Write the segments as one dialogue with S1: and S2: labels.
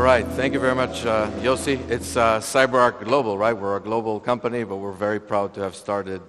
S1: right, thank you very much, Yossi. It's CyberArk Global, right? We're a global company, but we're very proud to have started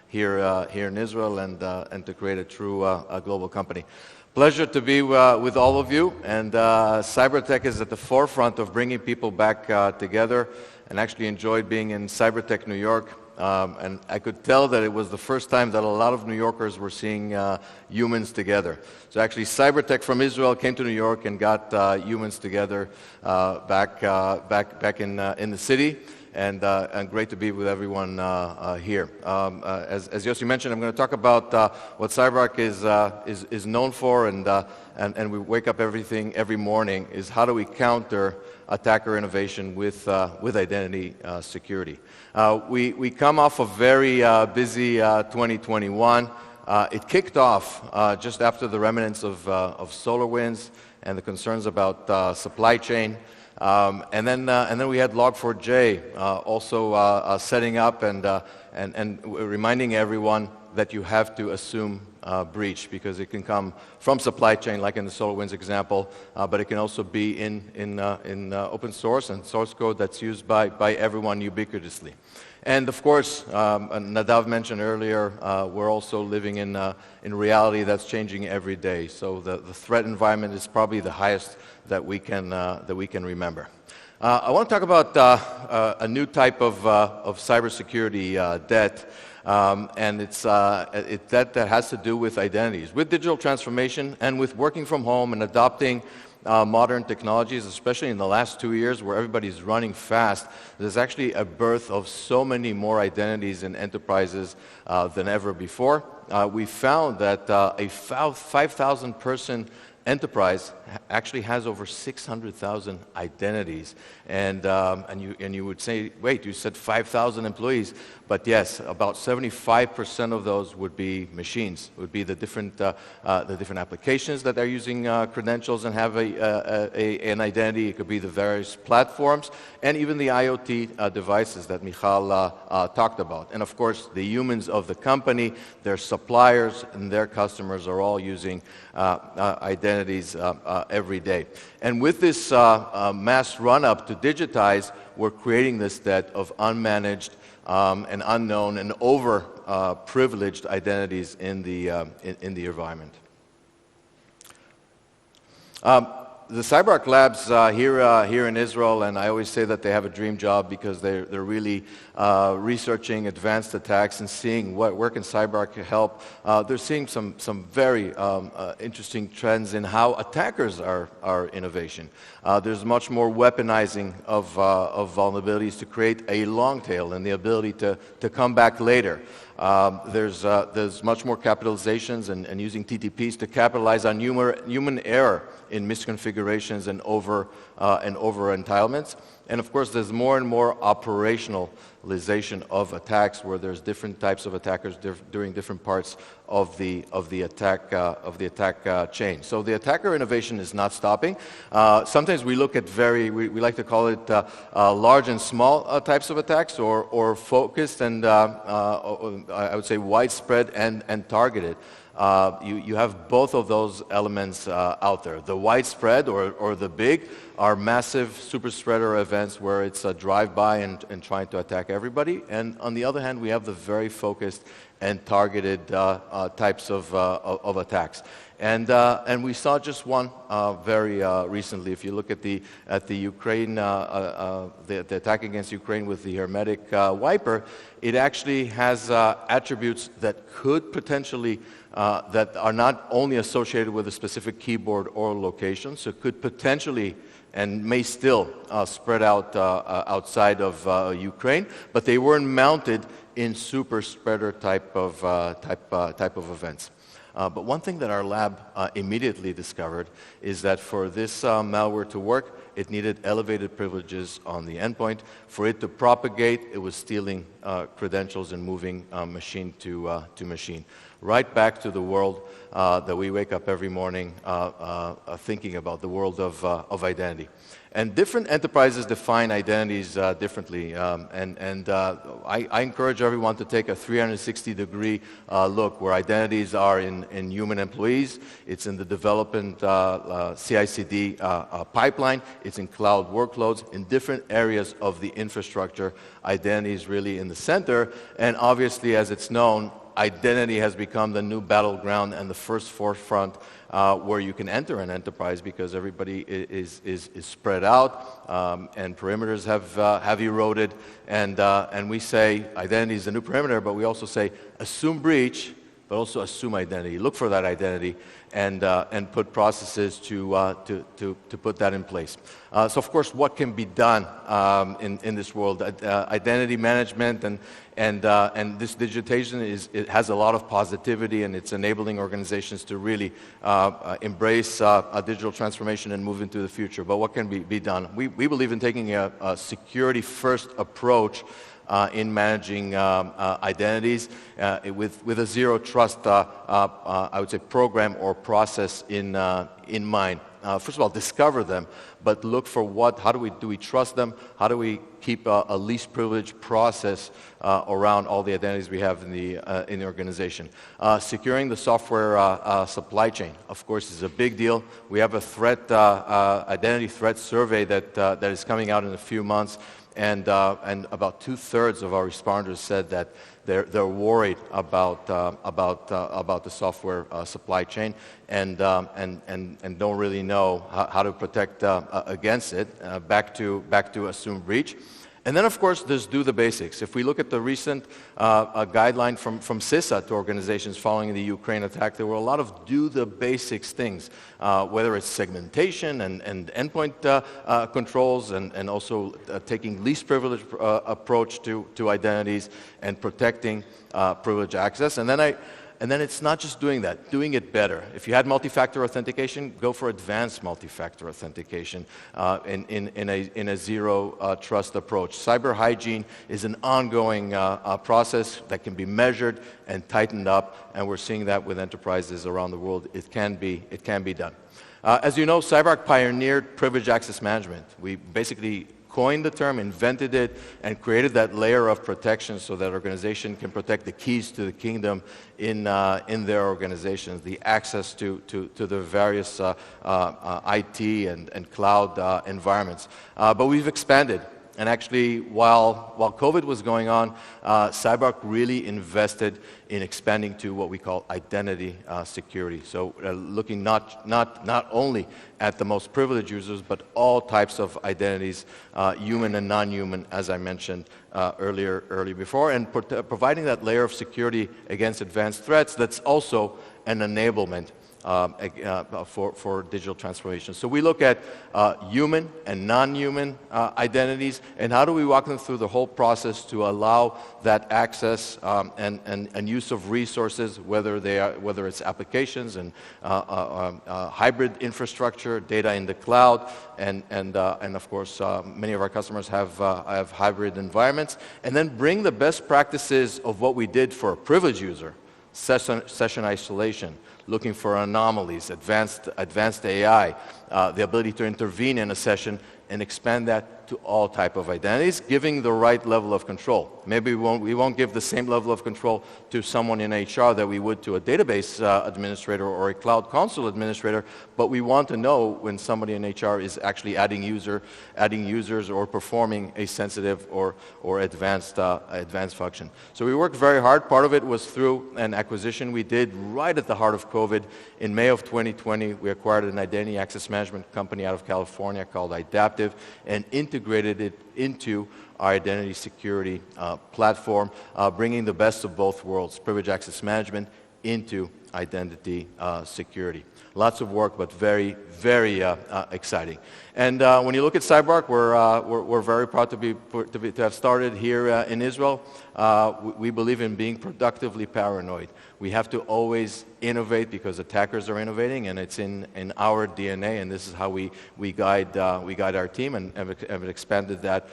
S1: here in Israel and to create a true global company. Pleasure to be with all of you, and Cybertech is at the forefront of bringing people back together, and actually enjoyed being in Cybertech New York. And I could tell that it was the first time that a lot of New Yorkers were seeing humans together. So actually Cybertech from Israel came to New York and got humans together back in the city. And great to be with everyone here. As Yossi mentioned, I'm going to talk about what CyberArk is known for, and we wake up every morning is how do we counter attacker innovation with identity security. We come off a very busy 2021. It kicked off just after the remnants of SolarWinds and the concerns about supply chain. And then we had Log4j also setting up and reminding everyone that you have to assume breach, because it can come from supply chain, like in the SolarWinds example, but it can also be in open source and source code that's used by everyone ubiquitously. And of course, Nadav mentioned earlier, we're also living in reality that's changing every day. So the threat environment is probably the highest that we can remember. I want to talk about a new type of cybersecurity debt, and it's debt that has to do with identities, with digital transformation, and with working from home and adopting modern technologies, especially in the last 2 years where everybody's running fast. There's actually a birth of so many more identities in enterprises than ever before. We found that a 5,000 person enterprise actually has over 600,000 identities, and you would say, wait, you said 5,000 employees, but yes, about 75% of those would be machines, would be the different applications that are using credentials and have an identity. It could be the various platforms and even the IoT devices that Michal talked about, and of course the humans of the company, their suppliers and their customers are all using identities every day. And with this mass run-up to digitize, we're creating this debt of unmanaged and unknown and over-privileged identities in the environment. The CyberArk Labs here in Israel, and I always say that they have a dream job because they're really researching advanced attacks and seeing where can CyberArk help. They're seeing some very interesting trends in how attackers are innovation. There's much more weaponizing of vulnerabilities to create a long tail and the ability to come back later. There's much more capitalizations and using TTPs to capitalize on human error in misconfigurations and over entitlements. And of course, there's more and more operationalization of attacks, where there's different types of attackers doing different parts of the attack chain. So the attacker innovation is not stopping. Sometimes we look at we like to call it large and small types of attacks, or focused and I would say widespread and targeted. You have both of those elements out there. The widespread or the big are massive super spreader events where it's a drive-by and trying to attack everybody. And on the other hand, we have the very focused and targeted types of attacks. And we saw just one very recently. If you look at the Ukraine, the attack against Ukraine with the hermetic wiper, it actually has attributes that could potentially that are not only associated with a specific keyboard or location, so could potentially and may still spread out outside of Ukraine, but they weren't mounted in super spreader type of events. But one thing that our lab immediately discovered is that for this malware to work, it needed elevated privileges on the endpoint. For it to propagate, it was stealing credentials and moving machine to machine. Right back to the world that we wake up every morning thinking about, the world of identity. And different enterprises define identities differently. I encourage everyone to take a 360-degree look where identities are in human employees. It's in the development CI/CD pipeline. it's in cloud workloads, in different areas of the infrastructure. Identity is really in the center, and obviously, as it's known, identity has become the new battleground and the first forefront where you can enter an enterprise, because everybody is spread out, and perimeters have eroded, and we say identity is the new perimeter, but we also say assume breach, but also assume identity. Look for that identity and put processes to put that in place. So of course, what can be done in this world? Identity management and this digitization it has a lot of positivity, and it's enabling organizations to really embrace a digital transformation and move into the future. But what can be done? We believe in taking a security-first approach in managing identities with a zero trust, I would say, program or process in mind. First of all, discover them, but look for how do we trust them? How do we keep a least privilege process around all the identities we have in the organization? Securing the software supply chain, of course, is a big deal. We have a identity threat survey that is coming out in a few months. And about 2/3 of our responders said that they're worried about the software supply chain and don't really know how to protect against it. Back to assume breach. And then, of course, there's do the basics. If we look at the recent guideline from CISA to organizations following the Ukraine attack, there were a lot of do the basics things, whether it's segmentation and endpoint controls and also taking least privilege approach to identities and protecting privileged access. And then it's not just doing that, doing it better. If you had multi-factor authentication, go for advanced multi-factor authentication in a zero trust approach. Cyber hygiene is an ongoing process that can be measured and tightened up, and we're seeing that with enterprises around the world. It can be done. As you know, CyberArk pioneered privileged access management. We basically coined the term, invented it, and created that layer of protection so that organization can protect the keys to the kingdom in their organizations, the access to the various IT and cloud environments. But we've expanded. And actually, while COVID was going on, CyberArk really invested in expanding to what we call identity security. So looking not only at the most privileged users, but all types of identities, human and non-human, as I mentioned earlier before, and providing that layer of security against advanced threats that's also an enablement for digital transformation. So we look at human and non-human identities, and how do we walk them through the whole process to allow that access and use of resources, whether it's applications and hybrid infrastructure, data in the cloud, and of course many of our customers have hybrid environments, and then bring the best practices of what we did for a privileged user, session isolation, looking for anomalies, advanced AI, the ability to intervene in a session and expand that to all type of identities, giving the right level of control. Maybe we won't give the same level of control to someone in HR that we would to a database administrator or a cloud console administrator, but we want to know when somebody in HR is actually adding users or performing a sensitive or advanced function. So we worked very hard. Part of it was through an acquisition we did right at the heart of COVID. In May of 2020, we acquired an identity access management company out of California called Idaptive and integrated it into our identity security platform, bringing the best of both worlds, privileged access management into identity security. Lots of work, but very, very exciting. And when you look at CyberArk, we're very proud to have started here in Israel. We believe in being productively paranoid. We have to always innovate because attackers are innovating, and it's in our DNA. And this is how we guide our team, and have expanded that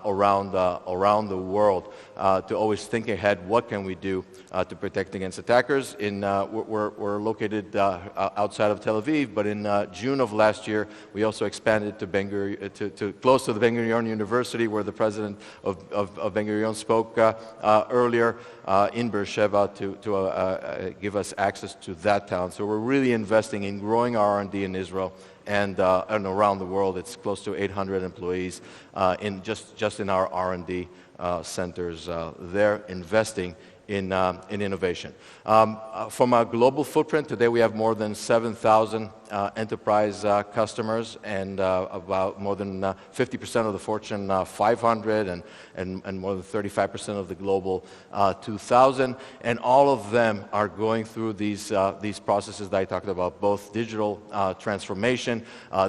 S1: around the world to always think ahead. What can we do to protect against attackers? We're we're located outside of Tel Aviv, but in June of last year, we also expanded to close to the Ben Gurion University, where the president of Ben Gurion spoke earlier in Beersheba to give us access to that town. So we're really investing in growing our R&D in Israel and around the world. It's close to 800 employees in just in our R&D centers there, investing in innovation. From a global footprint, today we have more than 7,000 enterprise customers, and about more than 50% of the Fortune 500 and more than 35% of the Global 2000. And all of them are going through these processes that I talked about, both digital transformation,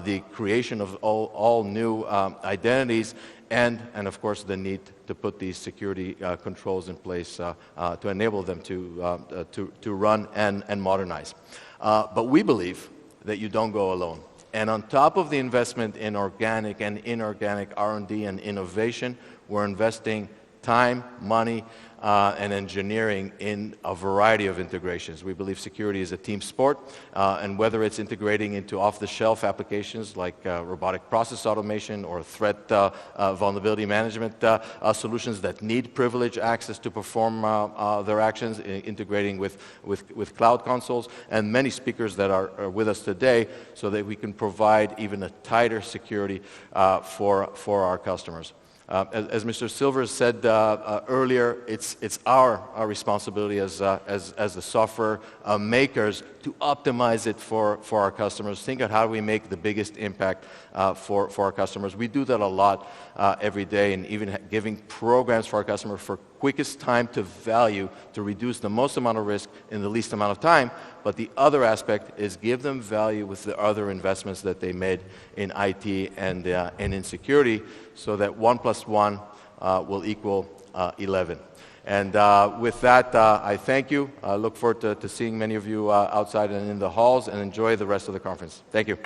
S1: the creation of all new identities, and of course the need to put these security controls in place to enable them to run and modernize. But we believe that you don't go alone. And on top of the investment in organic and inorganic R&D and innovation, we're investing time, money, and engineering in a variety of integrations. We believe security is a team sport, and whether it's integrating into off-the-shelf applications like robotic process automation or threat vulnerability management solutions that need privileged access to perform their actions, integrating with cloud consoles, and many speakers that are with us today so that we can provide even a tighter security for our customers. As Mr. Silvers said earlier, it's our responsibility as the software makers to optimize it for our customers. Think of how we make the biggest impact for our customers. We do that a lot every day, and even giving programs for our customers for quickest time to value to reduce the most amount of risk in the least amount of time. But the other aspect is give them value with the other investments that they made in IT and in security, so that 1 + 1 will equal 11. And with that, I thank you. I look forward to seeing many of you outside and in the halls, and enjoy the rest of the conference. Thank you.